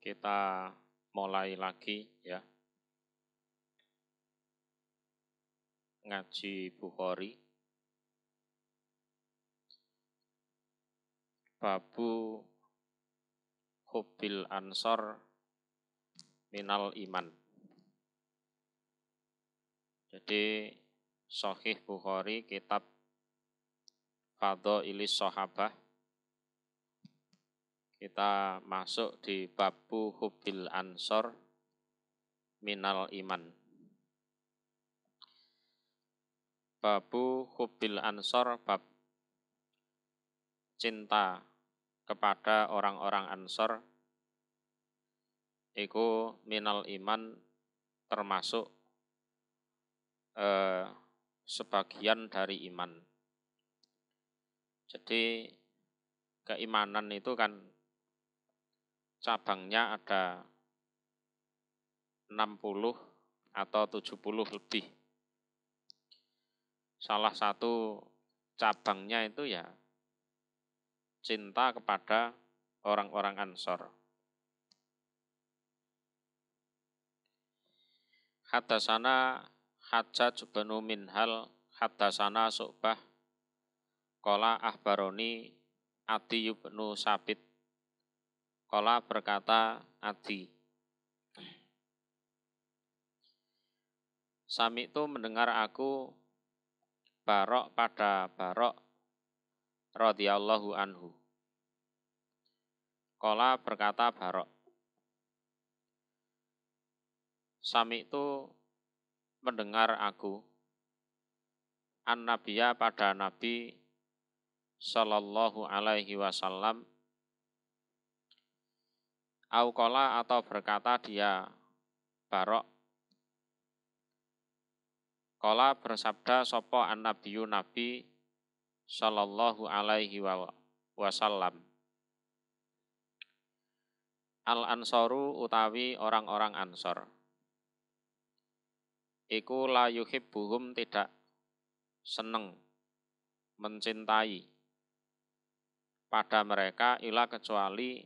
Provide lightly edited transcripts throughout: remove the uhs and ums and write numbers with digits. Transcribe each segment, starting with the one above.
Kita mulai lagi ya, ngaji Bukhari. Babu Hubbil Ansor Minal Iman. Jadi Sahih Bukhari, kitab Fadhailis Sahabah. Kita masuk di Babu Hubbil Ansor Minal Iman. Babu Hubbil Ansor, bab cinta kepada orang-orang Ansor, iku minal iman, termasuk sebagian dari iman. Jadi keimanan itu kan cabangnya ada 60 atau 70 lebih. Salah satu cabangnya itu ya cinta kepada orang-orang Ansor. Hadasana Hajjaj bin Minhal, hadasana Syu'bah, qala ahbaroni Adi bin Sabit, qala berkata Adi, Sami itu mendengar aku Barok pada Barok radhiyallahu anhu. Qala berkata Barok, Sami itu mendengar aku an-nabiyya pada Nabi sallallahu alaihi wasallam, au qala atau berkata dia Barok, qala bersabda sapa an-nabiyyu Nabi sallallahu alaihi wasallam, al-ansaru utawi orang-orang Ansor, iku la yuhibbuhum tidak seneng, mencintai pada mereka ila kecuali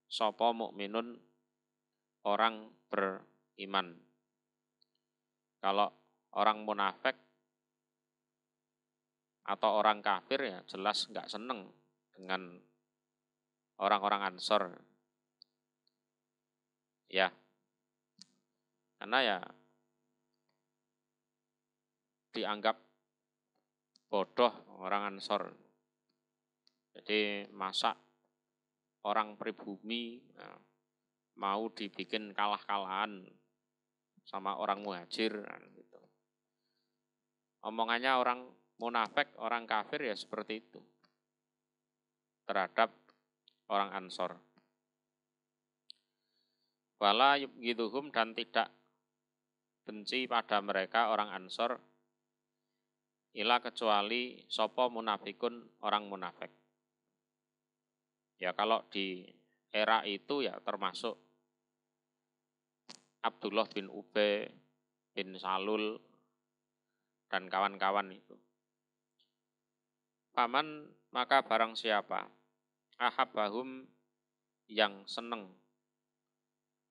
sapa mukminun, orang beriman. Kalau orang munafik atau orang kafir ya jelas nggak seneng dengan orang-orang Ansor. Ya, karena ya dianggap bodoh orang Ansor. Jadi masa orang pribumi ya, mau dibikin kalah-kalahan sama orang muhajir gitu. Omongannya orang munafik, orang kafir ya seperti itu terhadap orang Ansor. Wala yubghiduhum, dan tidak benci pada mereka orang Ansor, ila kecuali sapa munafikun, orang munafik. Ya kalau di era itu ya termasuk Abdullah bin Ubay bin Salul dan kawan-kawan itu. Paman maka barang siapa ahabbahum yang seneng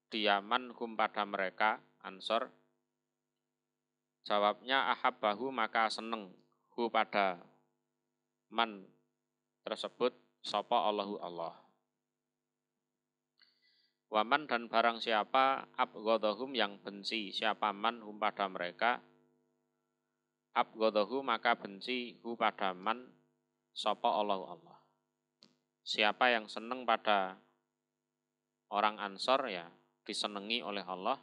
diaman hum pada mereka Ansor, jawabnya ahabbahu maka seneng hu pada man tersebut sapa Allahu Allah. Waman dan barang siapa abghadahum yang benci siapa man hum pada mereka, abghadahu maka benci hu pada man sapa Allahu Allah. Siapa yang seneng pada orang Ansor ya disenangi oleh Allah,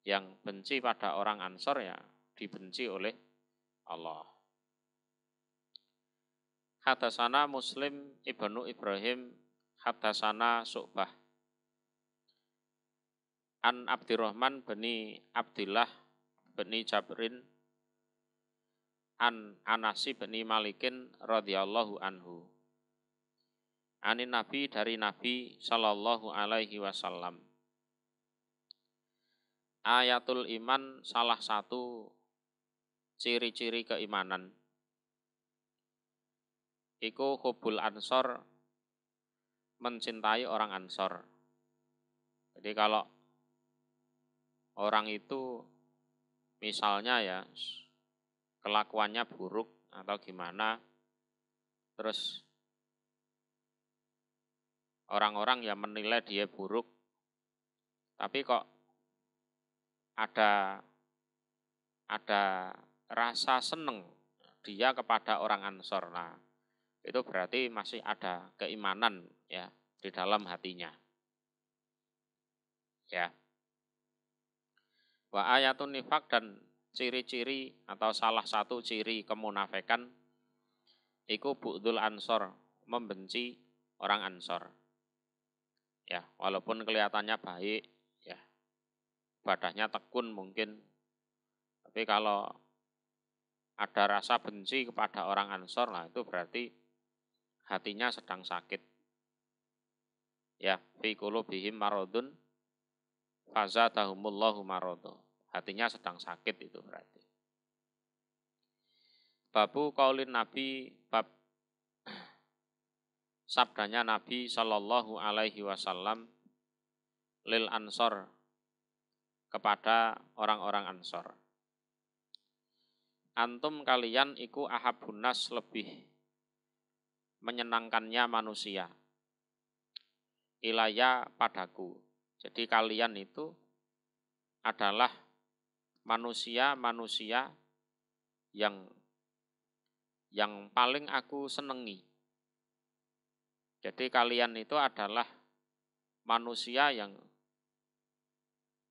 yang benci pada orang Ansor ya dibenci oleh Allah. Hadasana Muslim ibnu Ibrahim, hadasana Syu'bah, an Abdurrahman bin Abdillah bin Jabrin, an Anasi bin Malikin radhiyallahu anhu, anin Nabi dari Nabi sallallahu alaihi wasallam. Ayatul iman, salah satu ciri-ciri keimanan, iku hubul Ansor, mencintai orang Ansor. Jadi kalau orang itu misalnya ya kelakuannya buruk atau gimana, terus orang-orang yang menilai dia buruk, tapi kok ada rasa seneng dia kepada orang Ansor. Nah, itu berarti masih ada keimanan ya di dalam hatinya. Ya. Wa ayatun nifak, dan ciri-ciri atau salah satu ciri kemunafikan iku bu'dul Ansor, membenci orang Ansor. Ya, walaupun kelihatannya baik, ya, ibadahnya tekun mungkin, tapi kalau ada rasa benci kepada orang Ansor, nah itu berarti hatinya sedang sakit. Ya, fi qulubihim maradun fazadahumullahu maradu. Hatinya sedang sakit itu berarti. Babu qaulin Nabi, bab sabdanya Nabi sallallahu alaihi wasallam lil Ansor, kepada orang-orang Ansor. Antum kalian iku ahabun nas, lebih menyenangkannya manusia. Ilaya, padaku. Jadi kalian itu adalah manusia-manusia yang paling aku senangi. Jadi kalian itu adalah manusia yang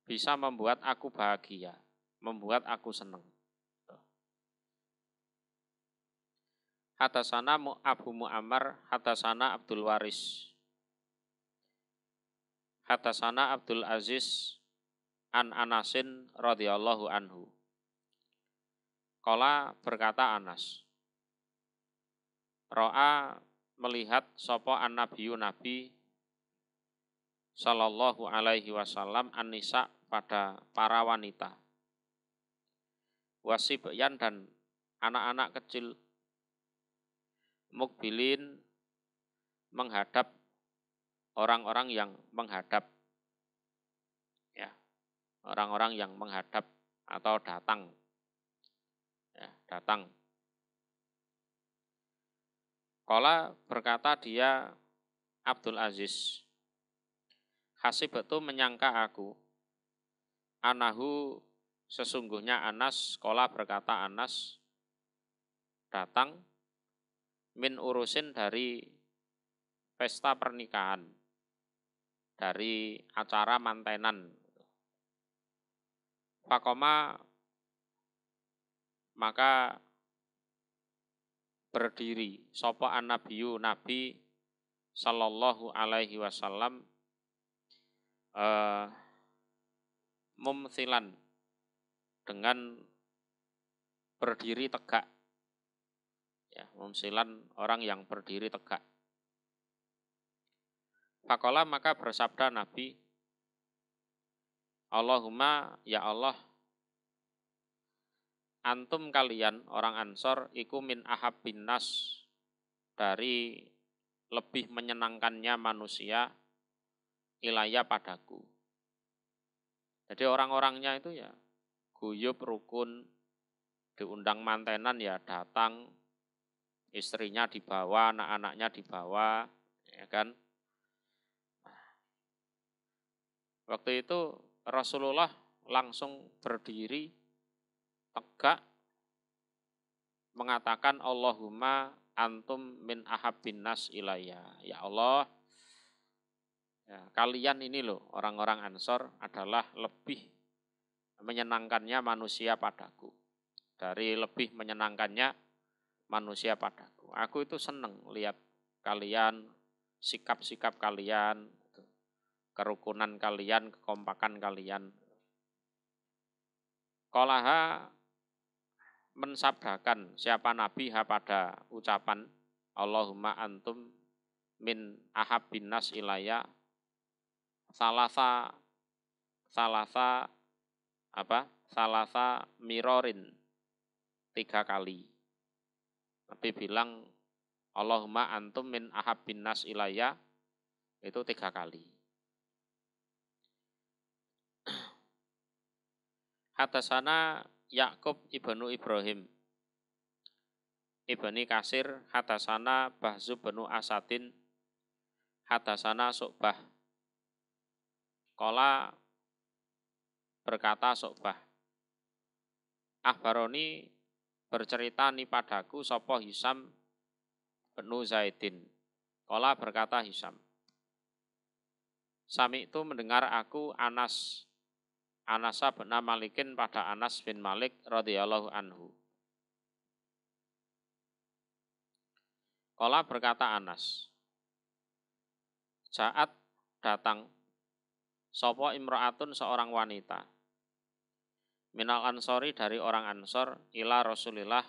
bisa membuat aku bahagia, membuat aku senang. Hadasana Abu Muammar, hadasana Abdul Waris, hadasana Abdul Aziz an Anasin radhiyallahu anhu. Qala, berkata Anas, ro'a, melihat sapa an-nabiyyu nabi sallallahu alaihi wasallam an-nisa, pada para wanita, wasibyan, dan anak-anak kecil, mukbilin, menghadap, orang-orang yang menghadap, ya, orang-orang yang menghadap atau datang, ya, datang. Qala, berkata dia Abdul Aziz, hasibatu, menyangka aku, anahu, sesungguhnya Anas, qala, berkata Anas, datang, min urusin, dari pesta pernikahan, dari acara mantenan. Fakoma, maka berdiri sapa an-nabiyyu, nabi sallallahu alaihi wasallam, mumthilan, dengan berdiri tegak, ya, mumthilan, orang yang berdiri tegak. Faqala, maka bersabda Nabi, Allahumma, ya Allah, antum kalian orang Ansor iku min ahabbin nas, dari lebih menyenangkannya manusia, ilaya, padaku. Jadi orang-orangnya itu ya guyub, rukun, diundang mantenan ya datang, istrinya dibawa, anak-anaknya dibawa, ya kan. Waktu itu Rasulullah langsung berdiri tegak mengatakan, Allahumma antum min ahabbin nas ilayya. Ya Allah, ya, kalian ini loh orang-orang Ansor adalah lebih menyenangkannya manusia padaku, dari lebih menyenangkannya manusia padaku. Aku itu senang lihat kalian, sikap-sikap kalian, kerukunan kalian, kekompakan kalian. Qalaha, mensabdakan siapa Nabi pada ucapan Allahumma antum min ahabbin nas ilayya, salasa mirorin, 3 kali. Nabi bilang Allahumma antum min ahabbin nas ilayya itu 3 kali. Hadasana Yakub ibnu Ibrahim ibni Kasir, hadasana Bahzu benu Asadin, hadasana Su'bah. Qala berkata Su'bah, Akhbaroni bercerita ni padaku sapa Hisam benu Zaidin. Qala berkata Hisam, Sami itu mendengar aku Anasa bin Malikin pada Anas bin Malik radhiyallahu anhu. Qala berkata Anas, Ja'at datang sapa imra'atun seorang wanita minal ansori dari orang Ansor ila Rasulillah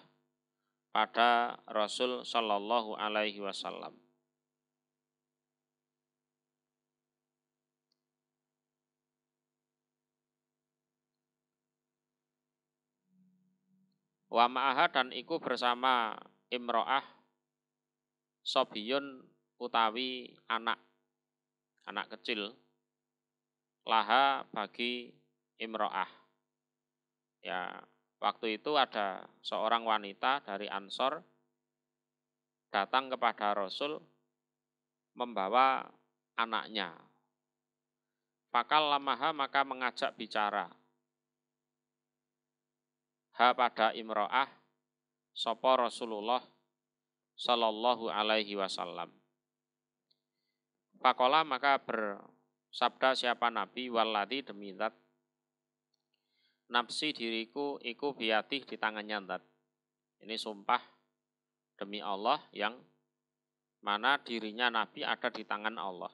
pada Rasul sallallahu alaihi wasallam. Wa ma'aha dan iku bersama imro'ah sobiyun utawi anak kecil laha bagi imro'ah. Ya, waktu itu ada seorang wanita dari Ansor datang kepada Rasul membawa anaknya. Fakal lamaha maka mengajak bicara. Ha pada imro'ah sapa Rasulullah sallallahu alaihi wasallam. Fakola maka bersabda siapa Nabi walladzi demi zat nafsi diriku iku biatih di tangannya zat. Ini sumpah demi Allah yang mana dirinya Nabi ada di tangan Allah.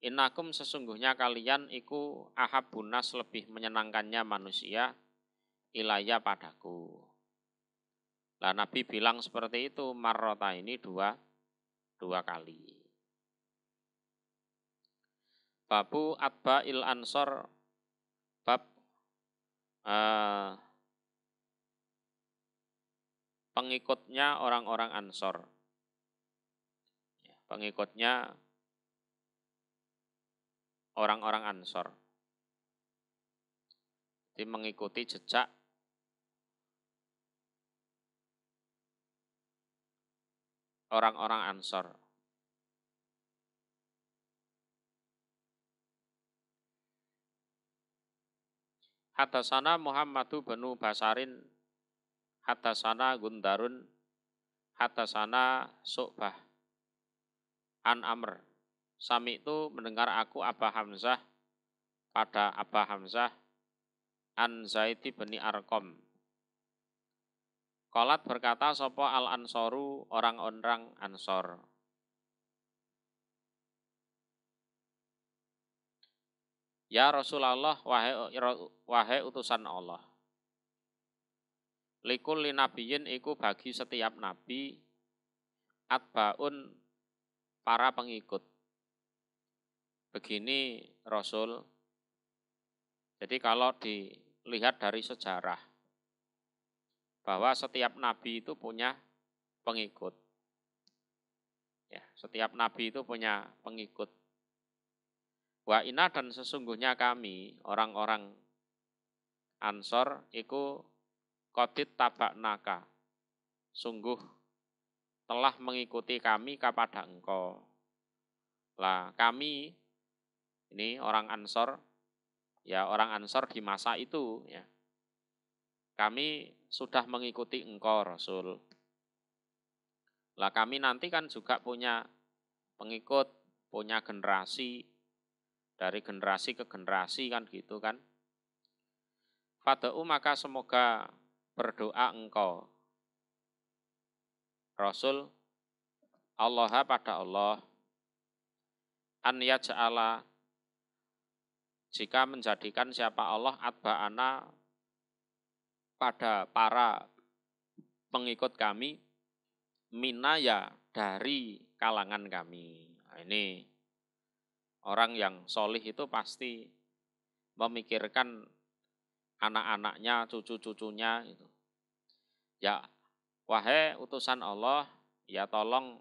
Innakum sesungguhnya kalian iku ahabbunas lebih menyenangkannya manusia ilaya padaku. Lah Nabi bilang seperti itu marrota ini dua kali. Babu atba'il ansor bab pengikutnya orang-orang Ansor. Pengikutnya orang-orang Ansor. Jadi mengikuti jejak orang-orang Ansor. Hadasana Muhammadu benu Basarin, hadasana Gundarun, hadasana Su'bah, an Amr. Sami itu mendengar aku Aba Hamzah pada Aba Hamzah, an Zaidi bin Arqam. Qalat berkata sapa al Ansoru orang-orang Ansor. Ya Rasulullah, wahai utusan Allah. Likul linabiyin iku bagi setiap nabi atbaun para pengikut. Begini Rasul. Jadi kalau dilihat dari sejarah bahwa setiap nabi itu punya pengikut. Ya, setiap nabi itu punya pengikut. Wa inna dan sesungguhnya kami orang-orang Ansor iku qadit tabaknaka. Sungguh telah mengikuti kami kepada engkau. Lah kami ini orang Ansor, ya orang Ansor di masa itu ya. Kami sudah mengikuti engkau Rasul. Lah kami nanti kan juga punya pengikut, punya generasi. Dari generasi ke generasi kan gitu kan. Fada'u maka semoga berdoa engkau Rasul Allah pada Allah an yaj'ala jika menjadikan siapa Allah atba'ana pada para pengikut kami minaya dari kalangan kami. Nah, ini orang yang solih itu pasti memikirkan anak-anaknya, cucu-cucunya itu. Ya, wahai utusan Allah, ya tolong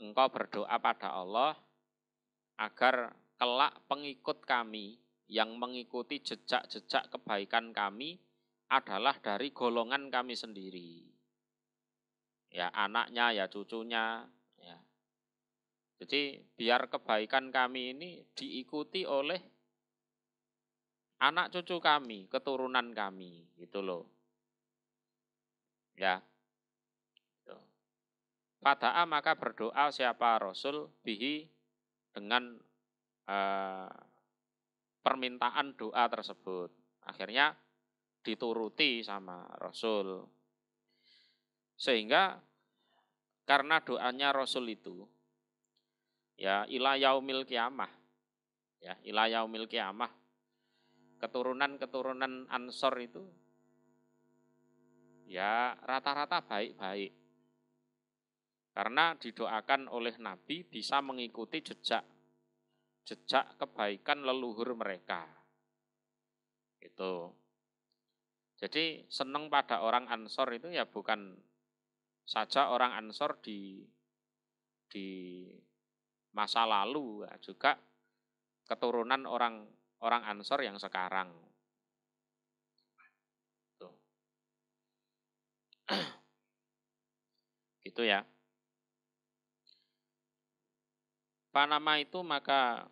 engkau berdoa pada Allah agar kelak pengikut kami yang mengikuti jejak-jejak kebaikan kami adalah dari golongan kami sendiri. Ya, anaknya, ya cucunya, ya. Jadi biar kebaikan kami ini diikuti oleh anak cucu kami, keturunan kami, gitu loh. Ya. Gitu. Fada'a maka berdoa siapa Rasul bihi dengan permintaan doa tersebut. Akhirnya dituruti sama Rasul. Sehingga karena doanya Rasul itu, ya ila yaumil kiamah, ya ila yaumil kiamah, keturunan-keturunan Ansor itu ya rata-rata baik-baik. Karena didoakan oleh Nabi bisa mengikuti jejak kebaikan leluhur mereka. Itu. Jadi senang pada orang Ansor itu ya bukan saja orang Ansor di masa lalu, ya, juga keturunan orang Ansor yang sekarang. Tuh. Gitu ya. Panama itu maka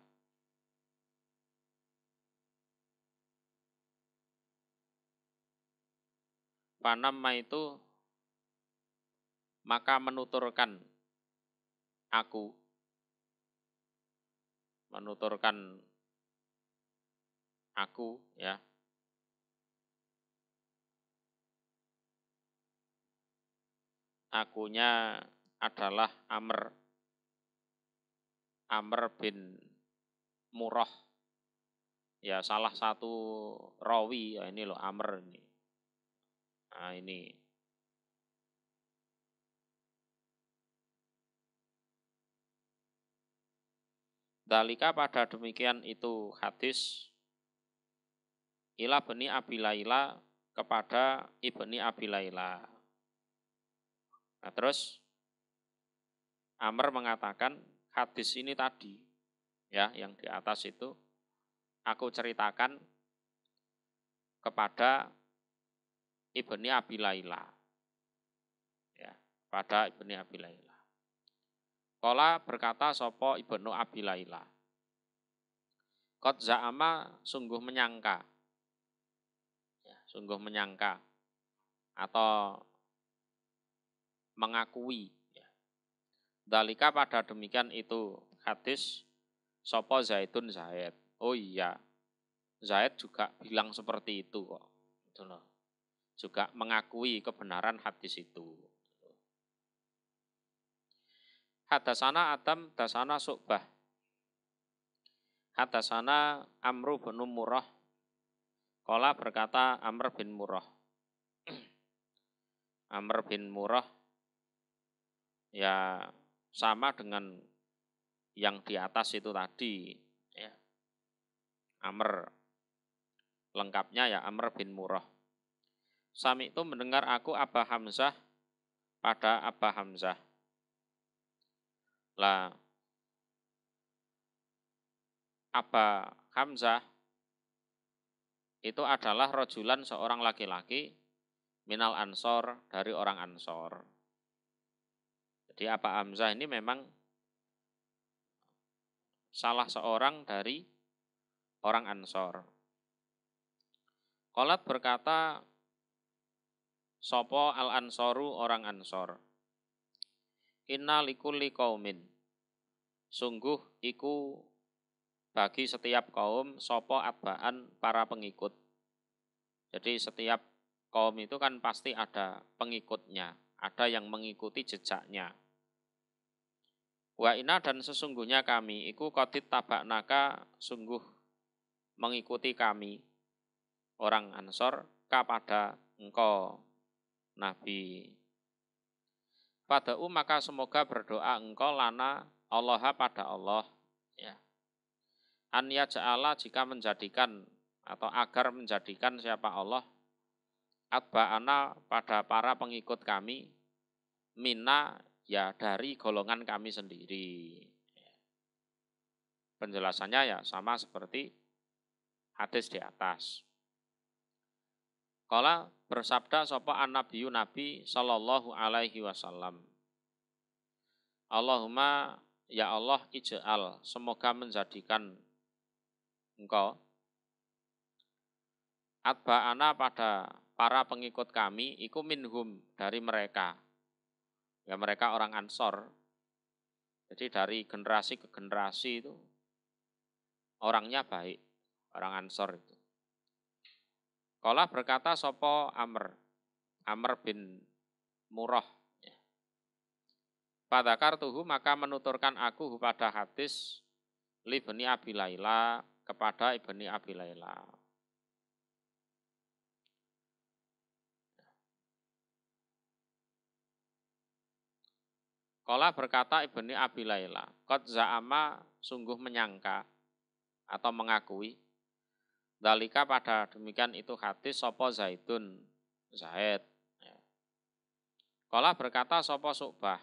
Panama itu maka menuturkan aku ya. Akunya adalah Amr bin Murrah. Ya salah satu rawi, ya ini loh Amr ini. Nah ini. Dalika pada demikian itu hadis ila bani Abi Laila kepada ibni Abi Laila. Nah terus Amr mengatakan hadis ini tadi ya yang di atas itu aku ceritakan kepada ibni Abi Laila. Ya, pada ibni Abi Laila. Qala berkata sopo ibnu Abi Laila. Qad za'ama sungguh menyangka. Ya, sungguh menyangka atau mengakui. Ya. Dalika pada demikian itu hadis sopo Zaidun Zaid. Oh iya, Zaid juga bilang seperti itu kok. Gitu loh. Juga mengakui kebenaran hadis itu. Hadasana Adam, dasana Su'bah. Hadasana Amru bin Murrah. Qala berkata Amr bin Murrah. Amr bin Murrah ya sama dengan yang di atas itu tadi. Ya. Amr lengkapnya ya Amr bin Murrah. Sami itu mendengar aku Aba Hamzah pada Aba Hamzah. Lah Aba Hamzah itu adalah rojulan seorang laki-laki minal Ansor dari orang Ansor. Jadi Aba Hamzah ini memang salah seorang dari orang Ansor. Qolat berkata sopo al-Ansoru orang Ansor. Inna likulli qaumin. Sungguh iku bagi setiap kaum sopo atbaan para pengikut. Jadi setiap kaum itu kan pasti ada pengikutnya, ada yang mengikuti jejaknya. Wa inna dan sesungguhnya kami iku qadit tabaknaka sungguh mengikuti kami orang Ansor kepada engkau Nabi. Pada'u maka semoga berdoa engkau lana Allah pada Allah. Ya. An yaja'ala jika menjadikan atau agar menjadikan siapa Allah atba'ana pada para pengikut kami minna ya dari golongan kami sendiri. Penjelasannya ya sama seperti hadis di atas. Kala bersabda sapa an-nabiyyu nabi sallallahu alaihi wasallam. Allahumma ya Allah ij'al, semoga menjadikan engkau atba'ana pada para pengikut kami iku minhum, dari mereka. Ya mereka orang Ansor. Jadi dari generasi ke generasi itu orangnya baik, orang Ansor itu. Kala berkata sapa Amr bin Murrah. Fadzakartuhu, maka menuturkan aku pada hadis li Ibni Abi Laila, kepada Ibni Abi Laila. Kala berkata Ibni Abi Laila, qad za'ama, sungguh menyangka atau mengakui, dalika pada demikian itu hadis sapa Zaidun, Zaid. Kala berkata sapa Syu'bah,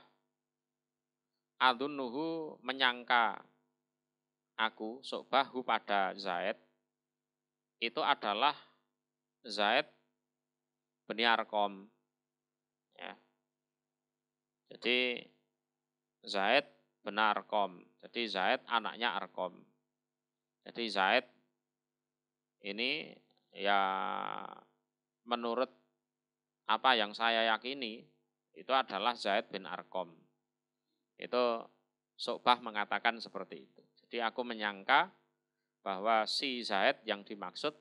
adunnuhu, menyangka aku Syu'bahu pada Zaid, itu adalah Zaid bin Arqam. Ya. Jadi Zaid bin Arqam. Jadi Zaid anaknya Arqam. Jadi Zaid ini ya menurut apa yang saya yakini itu adalah Zaid bin Arqam. Itu Syu'bah mengatakan seperti itu. Jadi aku menyangka bahwa si Zaid yang dimaksud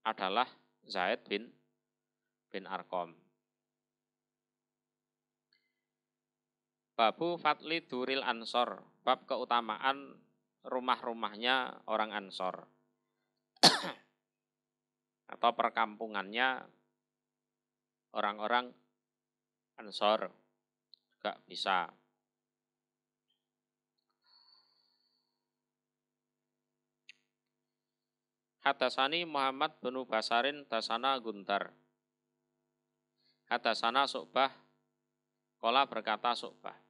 adalah Zaid bin Arqam. Babu Fatli Duril Ansor, bab keutamaan rumah-rumahnya orang Ansor atau perkampungannya orang-orang Ansor juga bisa. Hadasani Muhammad bin Basarin dasana Guntar. Hadasana Syu'bah, kala berkata Syu'bah,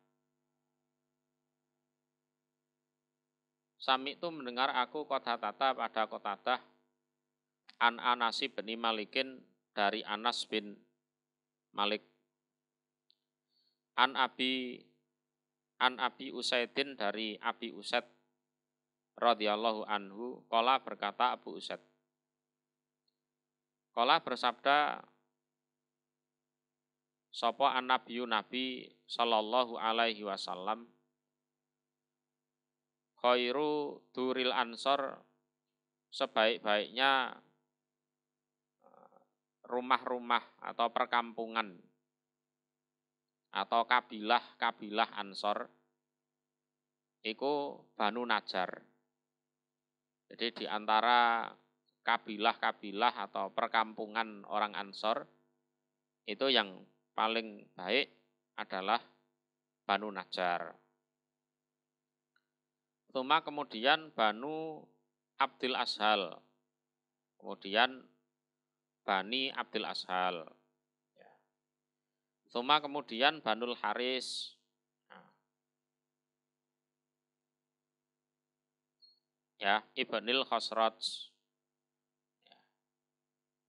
Sami itu mendengar aku Qatadah pada Qatadah an Anasi bin Malikin, dari Anas bin Malik, an Abi Usaidin, dari Abi Usaid radhiyallahu anhu, qala berkata Abu Usaid, qala bersabda sapa an-nabiyyu nabi sallallahu alaihi wasallam, khairu duril ansor, sebaik-baiknya rumah-rumah atau perkampungan atau kabilah Ansor iku Banu Najjar. Jadi di antara kabilah atau perkampungan orang Ansor itu yang paling baik adalah Banu Najjar. Tuma kemudian Banu Abdil Ashal, kemudian Bani Abdil Ashal. Tuma kemudian Banul Haris, ya, Ibnil Khosroj, ya,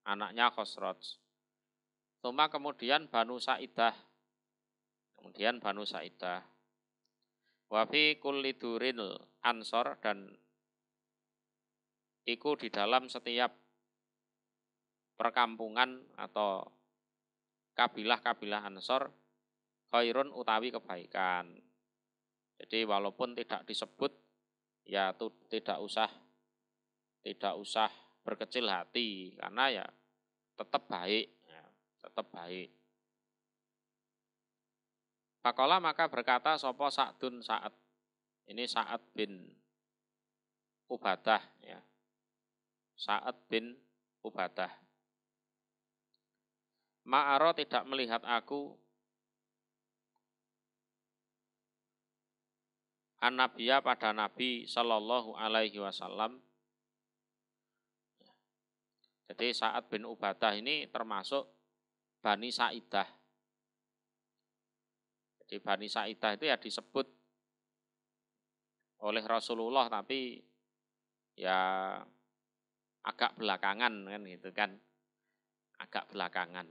anaknya Khosroj. Tuma kemudian Banu Sa'idah, kemudian Banu Sa'idah. Wafi kulli duril ansor, dan iku di dalam setiap perkampungan atau kabilah Ansor khairun, utawi kebaikan. Jadi walaupun tidak disebut, ya tidak usah berkecil hati, karena ya tetap baik, ya, tetap baik. Faqala, maka berkata sapa Sa'dun, Sa'ad, ini Sa'ad bin Ubadah, ya, Sa'ad bin Ubadah, ma'aro, tidak melihat aku an-nabiyya pada Nabi sallallahu alaihi wasallam. Jadi Sa'ad bin Ubadah ini termasuk Bani Sa'idah. Jadi Bani Sa'idah itu ya disebut oleh Rasulullah, tapi ya agak belakangan kan gitu kan. Agak belakangan.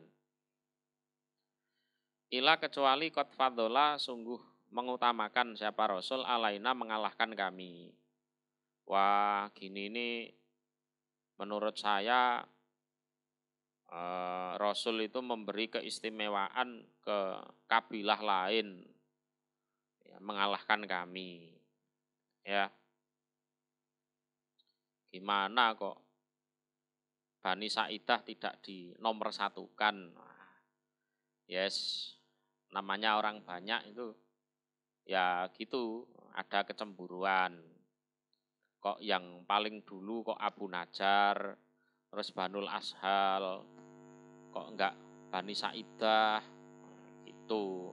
Ila kecuali qad fadhola sungguh mengutamakan siapa Rasul alaina mengalahkan kami. Wah, gini ini menurut saya Rasul itu memberi keistimewaan ke kabilah lain, ya, mengalahkan kami. Ya, gimana kok Bani Sa'idah tidak dinomor satukan? Yes, namanya orang banyak itu, ya gitu, ada kecemburuan. Kok yang paling dulu kok Abu Najjar, terus Banul Ashal, kok enggak Bani Sa'idah, gitu.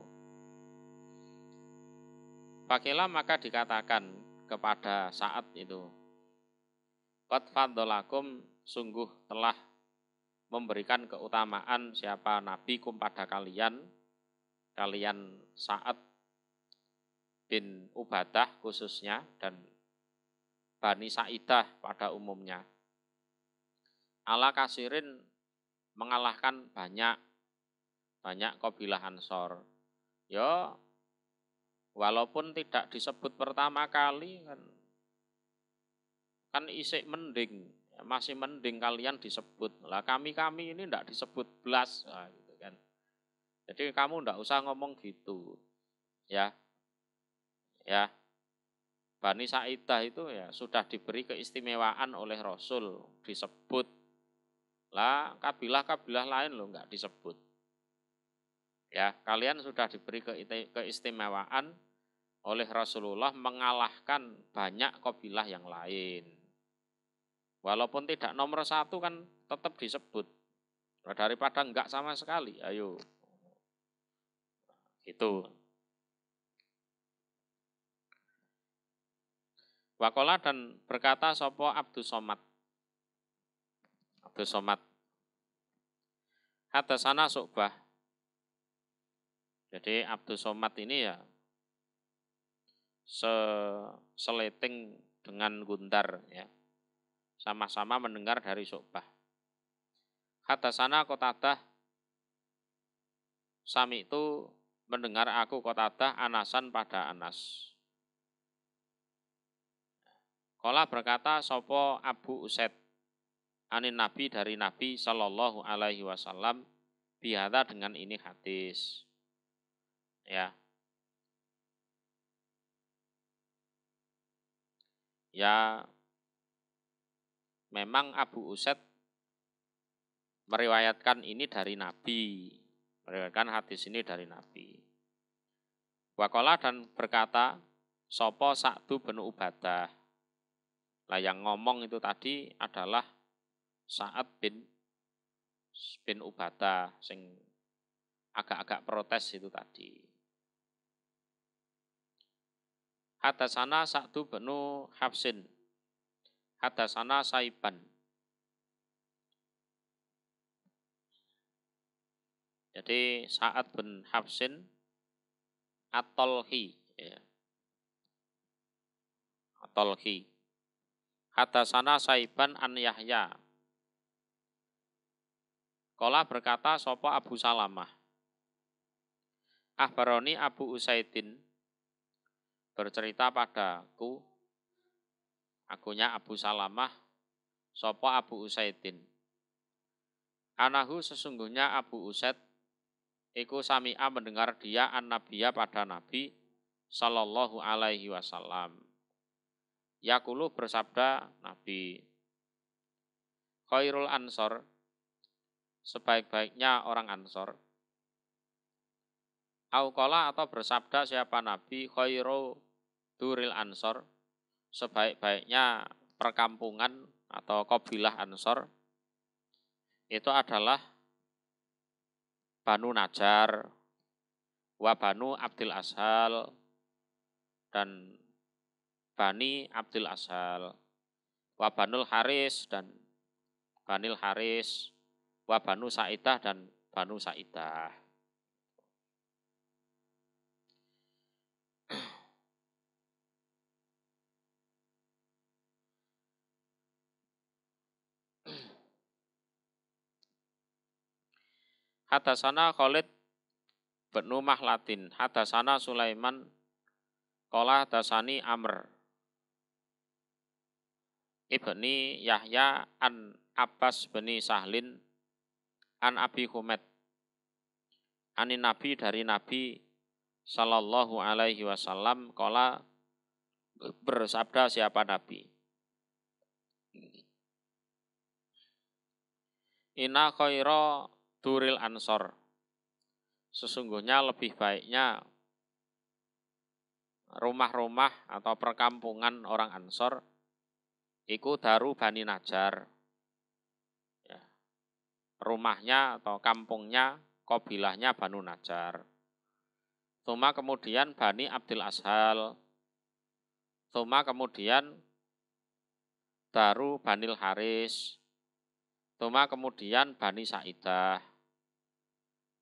Pakailah maka dikatakan kepada saat itu, qad fadholakum sungguh telah memberikan keutamaan siapa Nabi kum pada kalian Sa'ad bin Ubadah khususnya dan Bani Sa'idah pada umumnya. Ala kasirin mengalahkan banyak kabilah Ansor. Ya, walaupun tidak disebut pertama kali kan isik mending, masih mending kalian disebut. Lah kami ini tidak disebut belas, nah, gitu kan. Jadi kamu tidak usah ngomong gitu, ya, ya. Bani Sa'idah itu ya sudah diberi keistimewaan oleh Rasul disebut. Lah kabilah lain loh nggak disebut. Ya, kalian sudah diberi keistimewaan oleh Rasulullah mengalahkan banyak kabilah yang lain. Walaupun tidak nomor satu kan tetap disebut. Daripada enggak sama sekali, ayo. Gitu. Wakola dan berkata sopo Abdus Somad. Abdus Somad. Hadasana Syu'bah. Jadi Abdus Somad ini ya seleting dengan Gundar ya. Sama-sama mendengar dari Syu'bah. Hadasana Qatadah sami itu mendengar aku Qatadah Anasan pada Anas. Qala berkata sopo Abu Usaid anin Nabi dari Nabi Sallallahu Alaihi Wasallam bihada dengan ini hadis. Ya. Ya, memang Abu Usaid meriwayatkan ini dari Nabi. Meriwayatkan hadis ini dari Nabi. Waqala dan berkata, sopo Sa'du bin Ubadah. Lah yang ngomong itu tadi adalah Sa'ad bin Ubadah, sing agak-agak protes itu tadi. Hadasana Sa'du bin Hafsin. Hadasana Saiban. Jadi Sa'ad bin Hafsin At-Talhi ya. At-Talhi. Hadasana Saiban an Yahya. Qala berkata sopo Abu Salamah. Ahbaroni Abu Usaidin bercerita padaku, akunya Abu Salamah, sopo Abu Usaidin. Anahu sesungguhnya Abu Usaid, iku sami'a mendengar dia an-nabiyya pada Nabi Sallallahu Alaihi Wasallam. Yaqulu bersabda Nabi, khairul ansor, sebaik-baiknya orang Ansor. Auqala atau bersabda siapa Nabi khairu duril Ansor, sebaik-baiknya perkampungan atau kabilah Ansor itu adalah Banu Najjar, wa Banu Abdul Ashal dan Bani Abdul Ashal, wa Banul Haris dan Banil Haris, wa Banu Sa'idah dan Banu Sa'idah. Hadasana Khalid bin Mahlatin, hadasana Sulaiman, qala hadasani Amr ibni Yahya an Abbas bin Sahlin an Abi Humaid anin Nabi dari Nabi sallallahu alaihi wasallam qala bersabda siapa Nabi, Inna khaira duril ansor, sesungguhnya lebih baiknya rumah-rumah atau perkampungan orang Ansor iku daru Bani Najjar, ya, rumahnya atau kampungnya kabilahnya Banu Najjar. Tuma kemudian Bani Abdul Ashal, tuma kemudian daru Banil Haris, tuma kemudian Bani Sa'idah.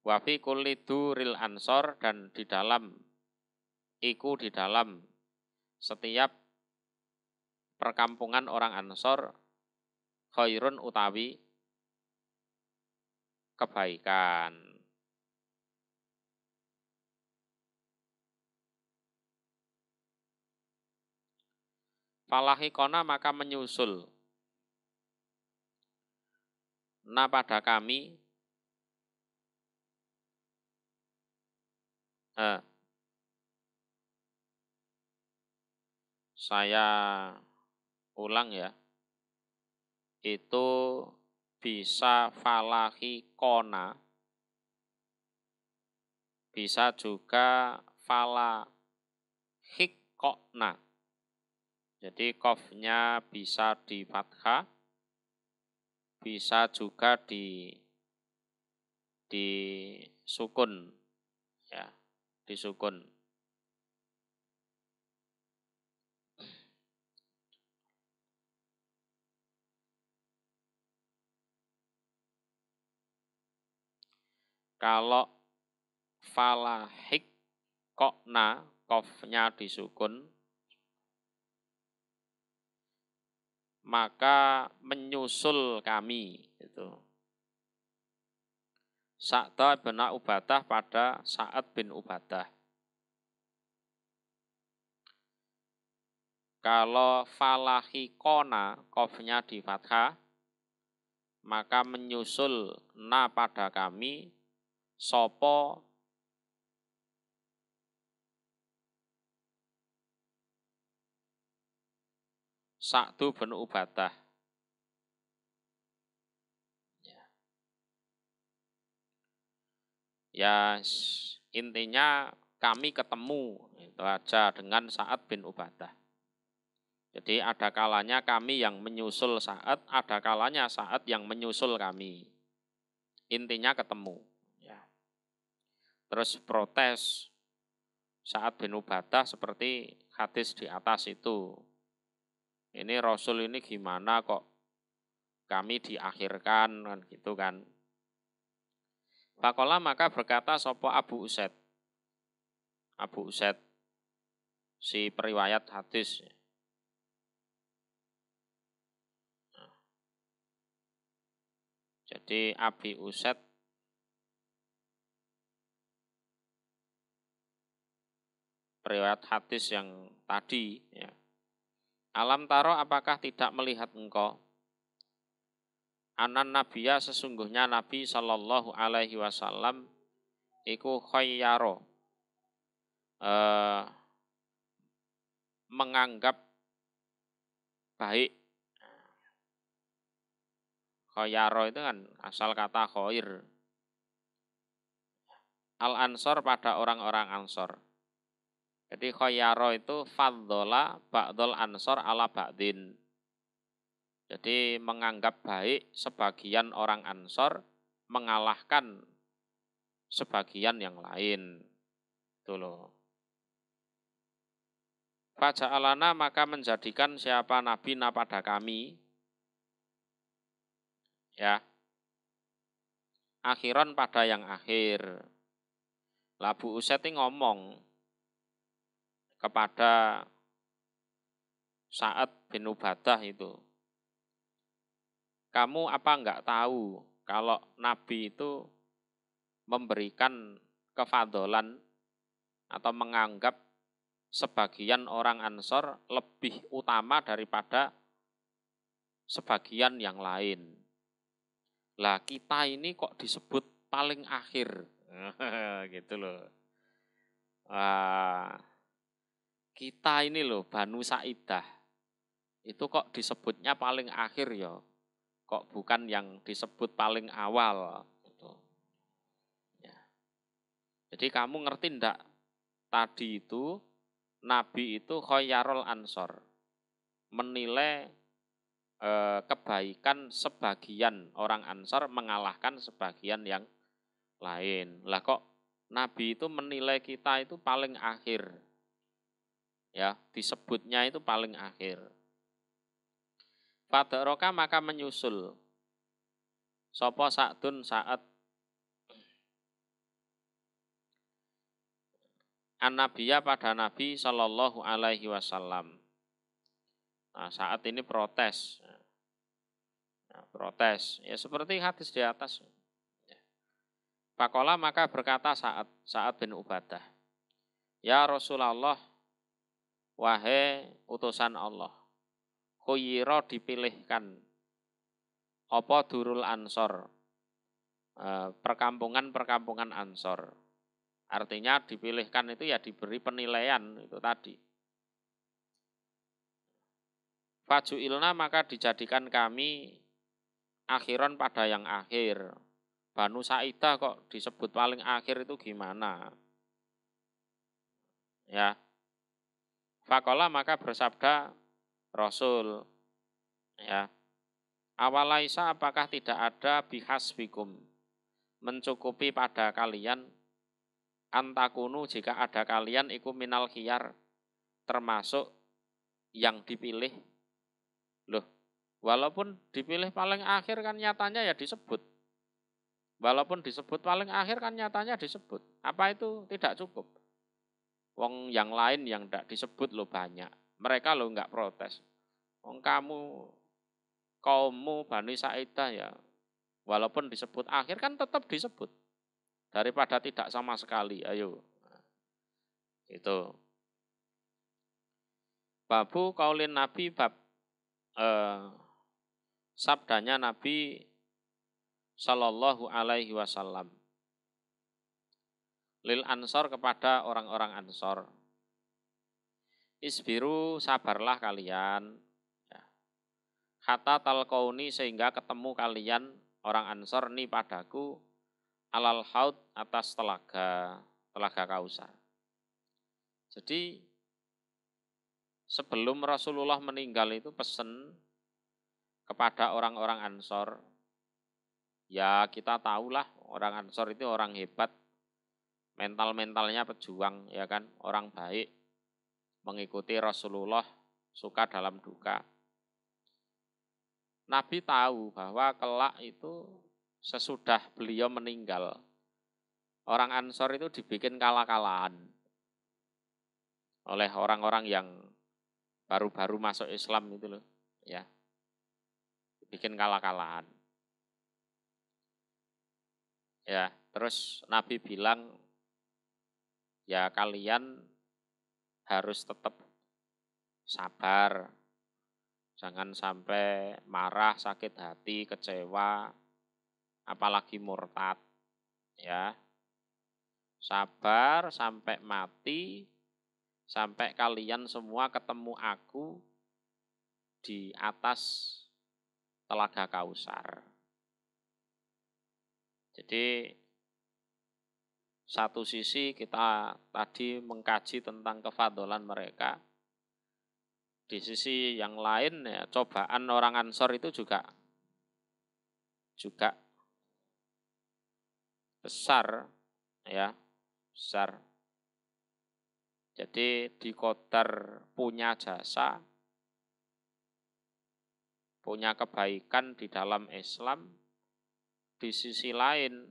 Wa fi kulli duril ansor, dan di dalam setiap perkampungan orang Ansor khairun utawi kebaikan. Falahikona maka menyusul na pada kami saya ulang ya, itu bisa falahikona, bisa juga falahikona. Jadi qafnya bisa di fathah, bisa juga di sukun, ya, di sukun. Kalau falahik kokna, qafnya disukun, maka menyusul kami itu Sa'da bin Ubadah pada Sa'ad bin Ubadah. Kalau falahikona, qafnya di fathah, maka menyusul na pada kami sopo Sa'du bin Ubadah. Ya intinya kami ketemu itu aja dengan Sa'ad bin Ubadah. Jadi ada kalanya kami yang menyusul Sa'ad, ada kalanya Sa'ad yang menyusul kami. Intinya ketemu. Ya. Terus protes Sa'ad bin Ubadah seperti hadis di atas itu. Ini Rasul ini gimana kok kami diakhirkan, kan gitu kan. Faqala maka berkata sopo Abu Usaid. Abu Usaid si periwayat hadis. Jadi Abi Usaid periwayat hadis yang tadi, ya. Alam taro, apakah tidak melihat engkau? Anan nabiya, sesungguhnya Nabi sallallahu alaihi wasallam iku khayyaro, menganggap baik. Khayyaro itu kan asal kata khair. Al-ansor pada orang-orang ansor. Jadi khayyaro itu faddola ba'dol ansor ala ba'din. Jadi menganggap baik sebagian orang ansor mengalahkan sebagian yang lain. Itu loh. Faja'alana, maka menjadikan siapa Nabi na pada kami, ya, akhiran pada yang akhir. Abu Usaid ngomong kepada Sa'ad bin Ubadah itu, kamu apa enggak tahu kalau Nabi itu memberikan kefadolan atau menganggap sebagian orang Ansor lebih utama daripada sebagian yang lain. Lah kita ini kok disebut paling akhir. Gitu loh. Kita ini loh Banu Sa'idah. Itu kok disebutnya paling akhir ya. Kok bukan yang disebut paling awal. Gitu. Ya. Jadi kamu ngerti ndak? Tadi itu Nabi itu khoyarul ansor. Menilai kebaikan sebagian orang Ansor mengalahkan sebagian yang lain. Lah kok Nabi itu menilai kita itu paling akhir. Ya, disebutnya itu paling akhir. Fadaraka maka menyusul. Sopo Sa'dun saat an-nabiyya pada Nabi Shallallahu alaihi wasallam. Nah, saat ini protes. Nah, protes. Ya seperti hadis di atas. Faqala maka berkata Sa'ad bin Ubadah. Ya Rasulullah, wahai utusan Allah. Khuyira dipilihkan. Apa durul Ansor. Perkampungan-perkampungan Ansor. Artinya dipilihkan itu ya diberi penilaian itu tadi. Faju'ilna maka dijadikan kami akhiran pada yang akhir. Banu Sa'idah kok disebut paling akhir itu gimana? Ya. Faqala maka bersabda Rasul. Ya. Awalaisa apakah tidak ada bihasbikum mencukupi pada kalian antakunu jika ada kalian iku minal khiyar termasuk yang dipilih. Loh, walaupun dipilih paling akhir kan nyatanya ya disebut. Walaupun disebut paling akhir kan nyatanya disebut. Apa itu tidak cukup? Wong yang lain yang tidak disebut lo banyak. Mereka lo enggak protes. Wong kamu, kaummu Bani Sa'idah ya. Walaupun disebut akhir kan tetap disebut. Daripada tidak sama sekali. Ayo. Itu. Babu kaulin Nabi bab sabdanya Nabi Shallallahu alaihi wasallam lil ansor kepada orang-orang ansor. Isbiru sabarlah kalian ya. Hatta talqauni sehingga ketemu kalian orang ansor ni padaku alal haud atas telaga Kausar. Jadi sebelum Rasulullah meninggal itu pesan kepada orang-orang Ansor. Ya kita tahulah orang Ansor itu orang hebat. Mental-mentalnya pejuang ya kan, orang baik. Mengikuti Rasulullah, suka dalam duka. Nabi tahu bahwa kelak itu sesudah beliau meninggal, orang Ansor itu dibikin kalah-kalahan oleh orang-orang yang baru-baru masuk Islam itu loh, ya. Bikin kalah-kalahan. Ya, terus Nabi bilang, ya kalian harus tetap sabar. Jangan sampai marah, sakit hati, kecewa, apalagi murtad. Ya. Sabar sampai mati, sampai kalian semua ketemu aku di atas Telaga Kausar. Jadi satu sisi kita tadi mengkaji tentang kefadolan mereka. Di sisi yang lain ya cobaan orang Ansor itu juga besar ya, besar. Jadi di Qadar punya jasa, punya kebaikan di dalam Islam, di sisi lain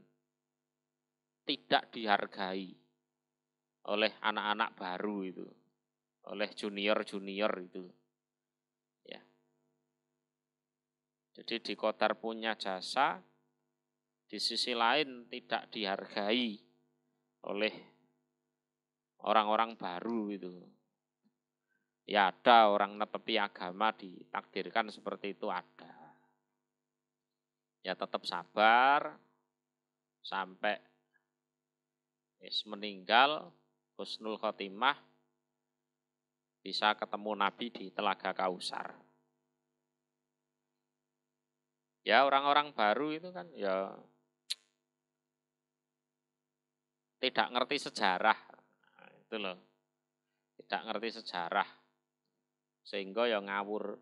tidak dihargai oleh anak-anak baru itu, oleh junior-junior itu. Ya. Jadi di Qadar punya jasa, di sisi lain tidak dihargai oleh orang-orang baru itu. Ya ada orang netepi agama ditakdirkan seperti itu ada. Ya tetap sabar sampai meninggal husnul khotimah bisa ketemu Nabi di Telaga Kausar. Ya orang-orang baru itu kan ya tidak ngerti sejarah. Nah, itu loh. Tidak ngerti sejarah. Sehingga ya ngawur.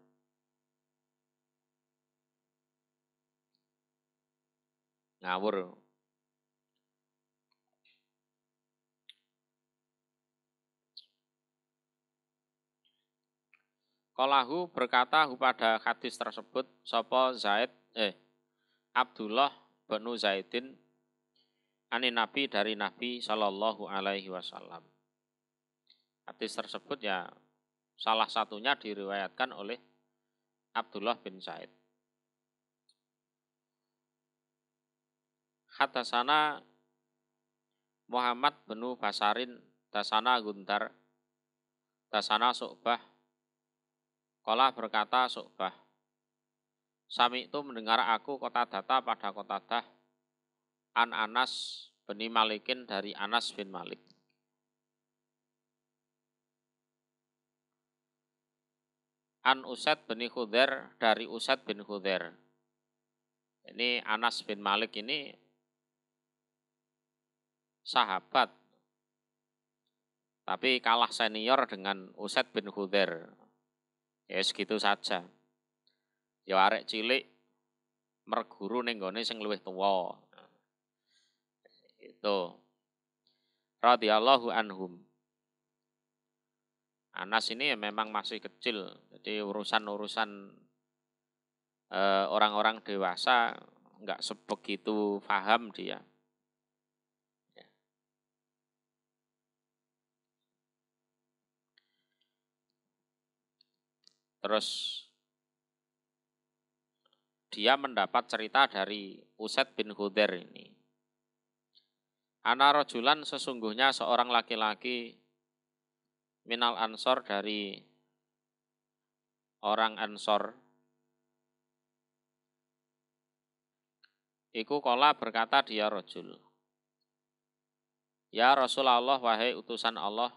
Ngawur. Qalahu berkata pada hadis tersebut sapa Abdullah bin Zaidin ani Nabi dari Nabi Shallallahu Alaihi Wasallam. Hadis tersebut ya salah satunya diriwayatkan oleh Abdullah bin Zaid. Hadasana Muhammad bin Basarin dasana Gundar dasana Su'bah. Qala berkata Su'bah, Sami itu mendengar aku Qatadah pada Qatadah an Anas bin Malikin dari Anas bin Malik. An Usaid bin Khudair dari Usaid bin Khudair. Ini Anas bin Malik ini sahabat, tapi kalah senior dengan Usaid bin Khudair. Ya segitu saja. Ya arek cilik merguru ning gone sing luwih tuwa. Itu. Radhiyallahu anhum. Anas ini ya memang masih kecil, jadi urusan-urusan orang-orang dewasa nggak sebegitu paham dia. Ya. Terus dia mendapat cerita dari Usaid bin Khudair ini. Ana rajulan sesungguhnya seorang laki-laki minal ansor dari orang ansor. Iku kola berkata dia rajul. Ya Rasulullah wahai utusan Allah.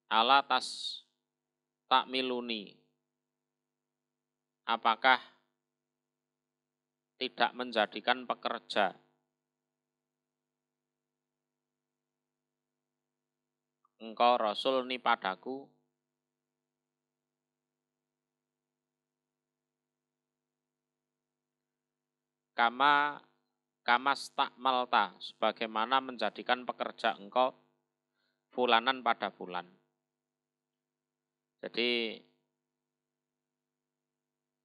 Ala tas takmiluni. Apakah tidak menjadikan pekerja engkau Rasul ni padaku kama stakmalta sebagaimana menjadikan pekerja engkau fulanan pada fulan. Jadi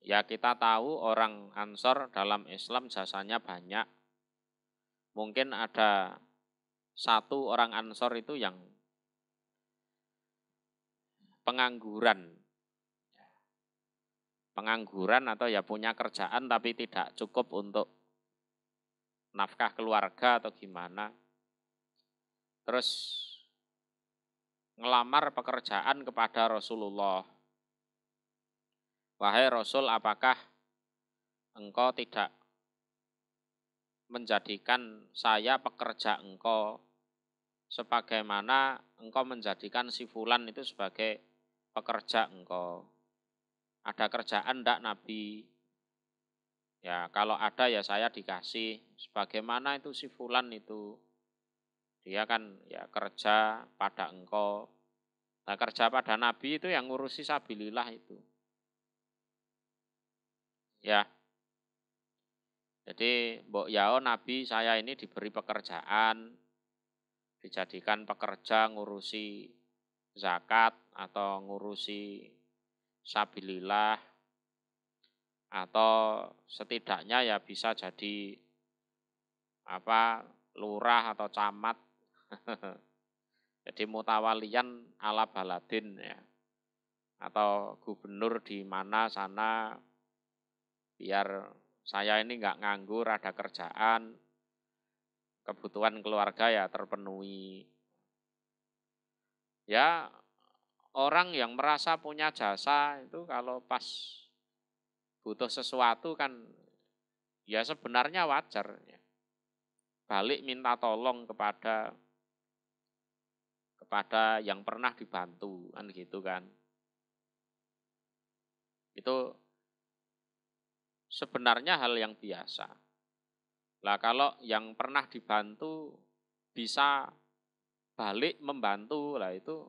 ya kita tahu orang Ansor dalam Islam jasanya banyak. Mungkin ada satu orang Ansor itu yang pengangguran atau ya punya kerjaan tapi tidak cukup untuk nafkah keluarga atau gimana. Terus ngelamar pekerjaan kepada Rasulullah. Wahai Rasul, apakah engkau tidak menjadikan saya pekerja engkau sebagaimana engkau menjadikan si fulan itu sebagai pekerja engkau? Ada kerjaan enggak Nabi? Ya kalau ada ya saya dikasih. Sebagaimana itu si fulan itu. Dia kan ya kerja pada engkau. Nah kerja pada Nabi itu yang ngurusi sabilillah itu. Ya. Jadi mbok yao Nabi saya ini diberi pekerjaan. Dijadikan pekerja ngurusi zakat atau ngurusi sabilillah. Atau setidaknya ya bisa jadi lurah atau camat. Jadi mutawalian ala baladin ya. Atau gubernur di mana sana biar saya ini nggak nganggur, ada kerjaan, kebutuhan keluarga ya terpenuhi. Ya, orang yang merasa punya jasa itu kalau pas butuh sesuatu kan ya sebenarnya wajar. Ya. Balik minta tolong kepada yang pernah dibantu, kan gitu kan. Itu sebenarnya hal yang biasa. Lah kalau yang pernah dibantu bisa balik membantu, lah itu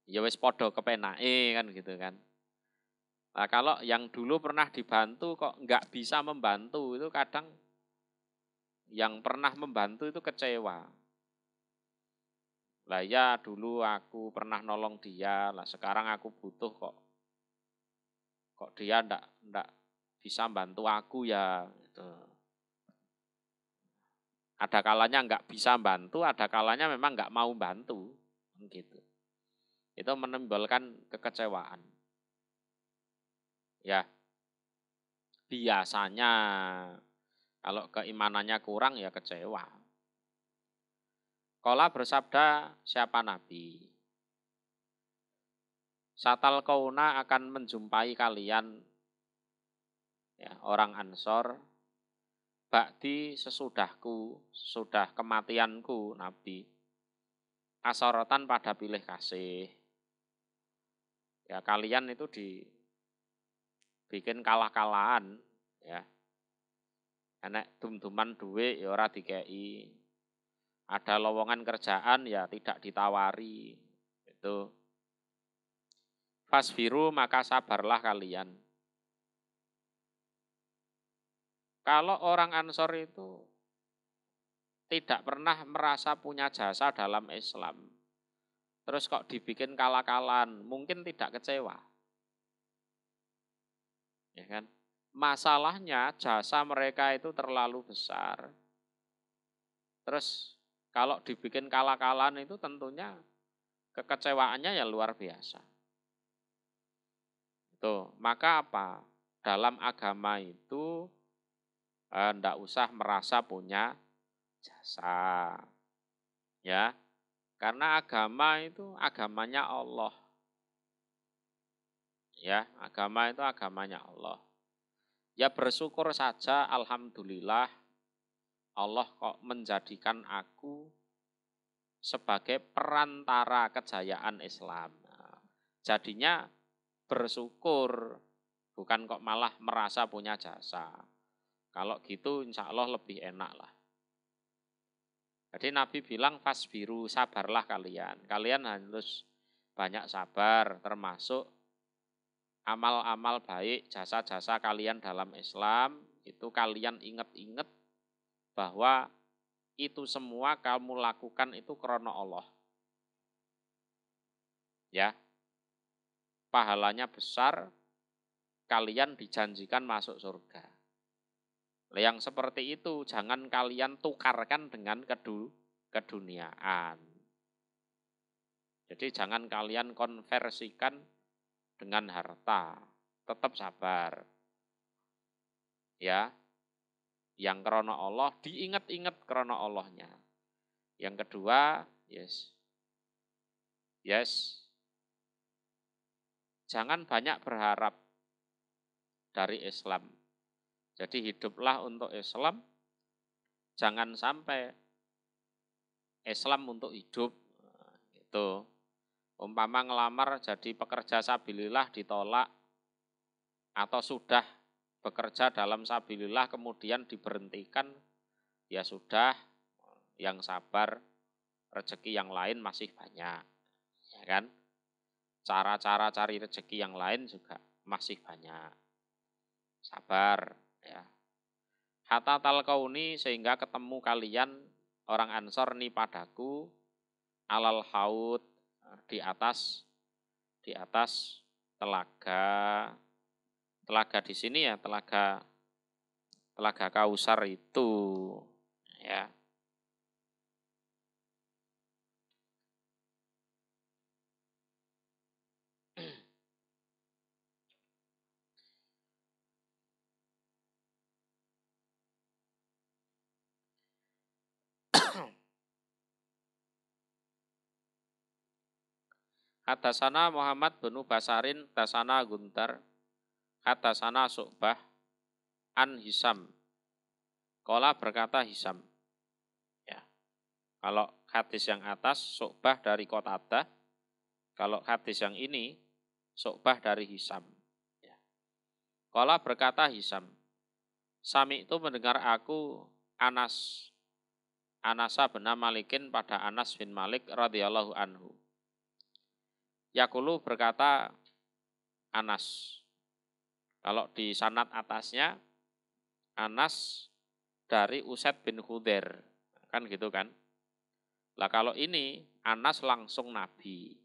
ya wis podo kepenake kan gitu kan. Nah kalau yang dulu pernah dibantu kok nggak bisa membantu, itu kadang yang pernah membantu itu kecewa. Lah ya dulu aku pernah nolong dia, lah sekarang aku butuh kok dia ndak bisa bantu aku ya gitu. Ada kalanya nggak bisa bantu, ada kalanya memang nggak mau bantu gitu. Itu menimbulkan kekecewaan. Ya, biasanya kalau keimanannya kurang ya kecewa. Qala bersabda siapa Nabi? Satal kauna akan menjumpai kalian ya, orang Ansor ba'di sesudahku, sesudah kematianku Nabi. Asorotan pada pilih kasih. Ya kalian itu dibikin kalah-kalahan ya. Enek dum-duman duit ya ora dikei. Ada lowongan kerjaan ya tidak ditawari. Itu. Fasbiru maka sabarlah kalian. Kalau orang Ansor itu tidak pernah merasa punya jasa dalam Islam. Terus kok dibikin kalah-kalahan, mungkin tidak kecewa. Ya kan? Masalahnya jasa mereka itu terlalu besar. Terus kalau dibikin kalah-kalahan itu tentunya kekecewaannya ya luar biasa. Itu, maka apa? Dalam agama itu ndak usah merasa punya jasa. Ya. Karena agama itu agamanya Allah. Ya, agama itu agamanya Allah. Ya bersyukur saja alhamdulillah Allah kok menjadikan aku sebagai perantara kejayaan Islam. Nah, jadinya bersyukur, bukan kok malah merasa punya jasa. Kalau gitu insya Allah lebih enak lah. Jadi Nabi bilang fasbiru, sabarlah kalian. Kalian harus banyak sabar, termasuk amal-amal baik, jasa-jasa kalian dalam Islam, itu kalian ingat-ingat bahwa itu semua kamu lakukan itu karena Allah. Ya, pahalanya besar, kalian dijanjikan masuk surga. Yang seperti itu jangan kalian tukarkan dengan keduniaan. Jadi jangan kalian konversikan dengan harta. Tetap sabar. Ya. Yang karena Allah diingat-ingat karena Allahnya. Yang kedua, yes. Jangan banyak berharap dari Islam. Jadi hiduplah untuk Islam, jangan sampai Islam untuk hidup. Itu umpama ngelamar jadi pekerja sabilillah ditolak atau sudah bekerja dalam sabilillah kemudian diberhentikan, ya sudah, yang sabar, rezeki yang lain masih banyak. Ya kan? Cara-cara cari rezeki yang lain juga masih banyak. Sabar ya. Hatta talqauni sehingga ketemu kalian orang Ansor nih padaku alal haud di atas telaga. Telaga di sini ya telaga Kausar itu ya. Hadasana Muhammad bin Basarin, hadasana Guntar, hadasana Su'bah, an Hisam. Qala berkata Hisam. Ya. Kalau hadis yang atas Su'bah dari Qatadah, kalau hadis yang ini Su'bah dari Hisam. Ya. Qala berkata Hisam. Sami itu mendengar aku Anasa bin Malikin pada Anas bin Malik radhiyallahu anhu. Yaqulu berkata Anas. Kalau di sanad atasnya Anas dari Usaid bin Khudair. Kan gitu kan? Lah kalau ini Anas langsung Nabi.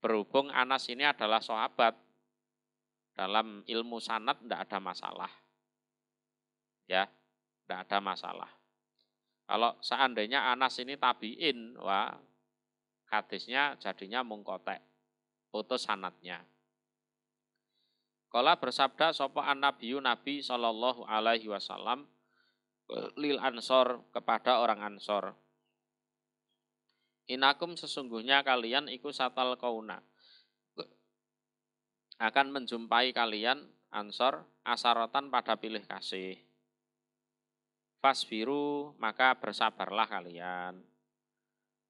Berhubung Anas ini adalah sahabat, dalam ilmu sanad tidak ada masalah. Ya, tidak ada masalah. Kalau seandainya Anas ini tabi'in, wah hadisnya jadinya mungkotek, putus sanadnya. Kala bersabda sapa an-nabiyyu Nabi sallallahu alaihi wasallam lil ansor kepada orang Ansor. Inakum sesungguhnya kalian iku satal kauna. Akan menjumpai kalian Ansor asaratan pada pilih kasih. Fasbiru maka bersabarlah kalian.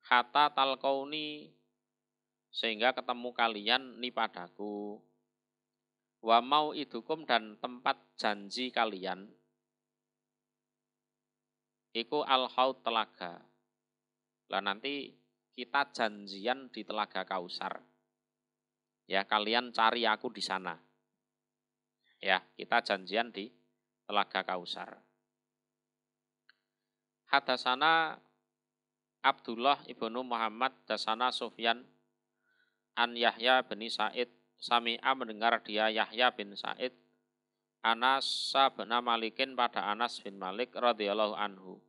Hatta talqauni sehingga ketemu kalian ni padaku. Wa mau idukum dan tempat janji kalian iku al-haud telaga. Lah nanti kita janjian di Telaga Kausar. Ya, kalian cari aku di sana. Ya, kita janjian di Telaga Kausar. Hadasana Abdullah ibnu Muhammad dasana Sufyan an Yahya bin Sa'id Sami'a mendengar dia Yahya bin Sa'id Anas bin Malikin pada Anas bin Malik radhiyallahu anhu.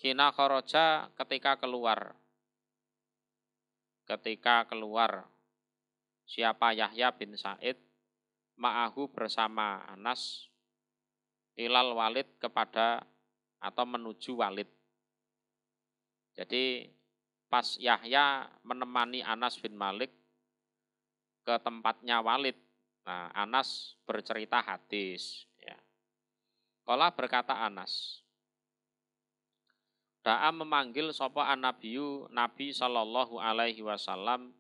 Hina kharaja ketika keluar siapa Yahya bin Sa'id ma'ahu bersama Anas ilal Walid kepada atau menuju Walid. Jadi pas Yahya menemani Anas bin Malik ke tempatnya Walid, nah Anas bercerita hadis. Ya. Kala berkata Anas, da'a memanggil sapa an-nabiyyu Nabi sallallahu alaihi wasallam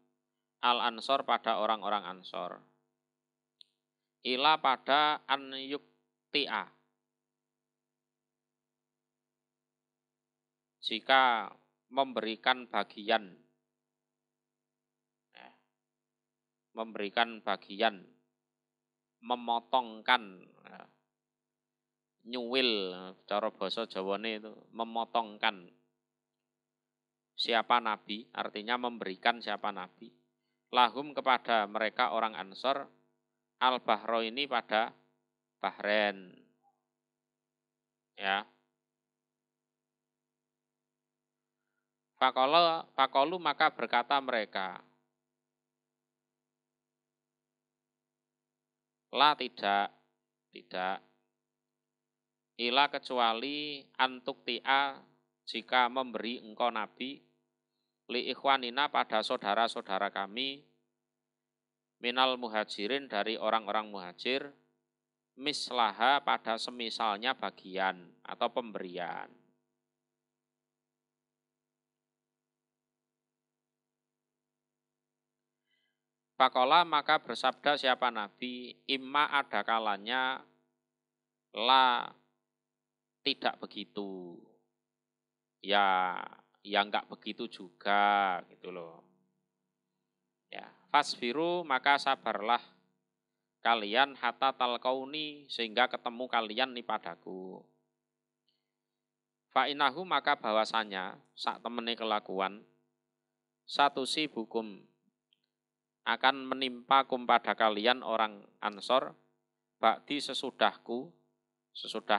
al-ansor pada orang-orang Ansor. Ila pada an yukti'a. Jika memberikan bagian, memotongkan, nyuwil, cara basa Jawane itu memotongkan siapa Nabi, artinya memberikan siapa Nabi. Lahum kepada mereka orang Ansor, al-bahro ini pada Bahrain. Ya. Fakolu maka berkata mereka, la tidak, ila kecuali antuk ti'a jika memberi engkau Nabi, li ikhwanina pada saudara-saudara kami, minal muhajirin dari orang-orang muhajir, mislaha pada semisalnya bagian atau pemberian. Fakola maka bersabda siapa Nabi, imma ada kalanya la tidak begitu. Ya enggak begitu juga gitu loh. Ya, fasbiru maka sabarlah kalian hatta talqauni sehingga ketemu kalian nih padaku. Fa inahu maka bahwasanya sak temene kelakuan satu si bukum akan menimpa pada kalian orang Ansor ba'di sesudah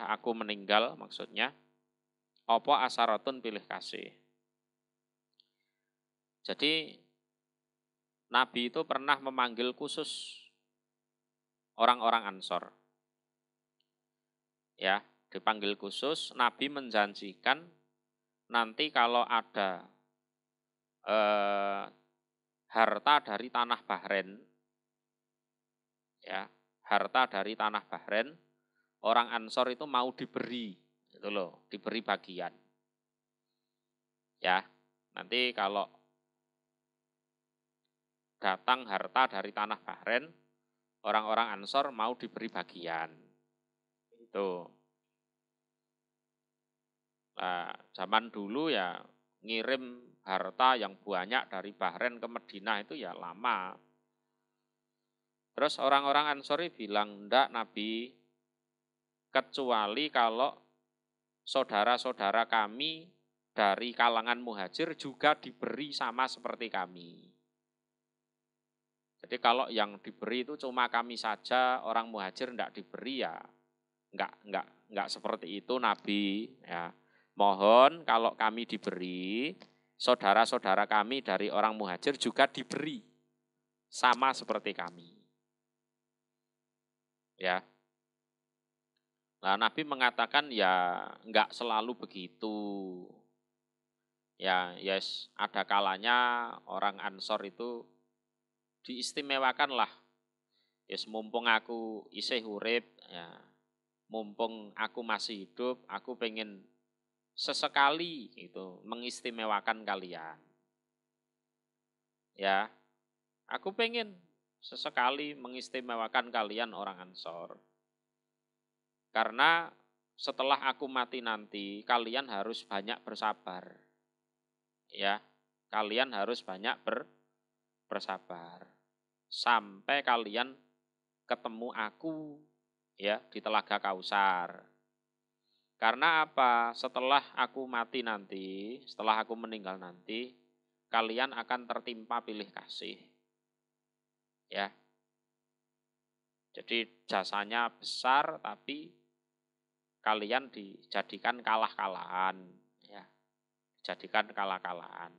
aku meninggal maksudnya apa asaratun pilih kasih. Jadi Nabi itu pernah memanggil khusus orang-orang Ansor. Ya, dipanggil khusus, Nabi menjanjikan nanti kalau ada harta dari tanah Bahrain, ya, harta dari tanah Bahrain, orang Ansor itu mau diberi, itu loh, diberi bagian. Ya, nanti kalau datang harta dari tanah Bahrain, orang-orang Ansor mau diberi bagian. Itu. Nah, zaman dulu ya ngirim harta yang banyak dari Bahrain ke Madinah itu ya lama. Terus orang-orang Ansori bilang, enggak Nabi, kecuali kalau saudara-saudara kami dari kalangan muhajir juga diberi sama seperti kami. Jadi kalau yang diberi itu cuma kami saja, orang muhajir enggak diberi ya, enggak seperti itu Nabi. Ya. Mohon kalau kami diberi, saudara-saudara kami dari orang muhajir juga diberi sama seperti kami. Ya. Nah, Nabi mengatakan ya enggak selalu begitu. Ya, yes, ada kalanya orang Ansor itu diistimewakan lah. Yes, mumpung aku isih urip, ya, mumpung aku masih hidup, aku pengen sesekali itu mengistimewakan kalian. Ya, aku pengen sesekali mengistimewakan kalian orang Ansor. Karena setelah aku mati nanti, kalian harus banyak bersabar. Ya, kalian harus banyak bersabar. Sampai kalian ketemu aku ya di Telaga Kausar. Karena apa? Setelah aku mati nanti, setelah aku meninggal nanti, kalian akan tertimpa pilih kasih. Ya. Jadi jasanya besar tapi kalian dijadikan kalah-kalahan, ya. Dijadikan kalah-kalahan.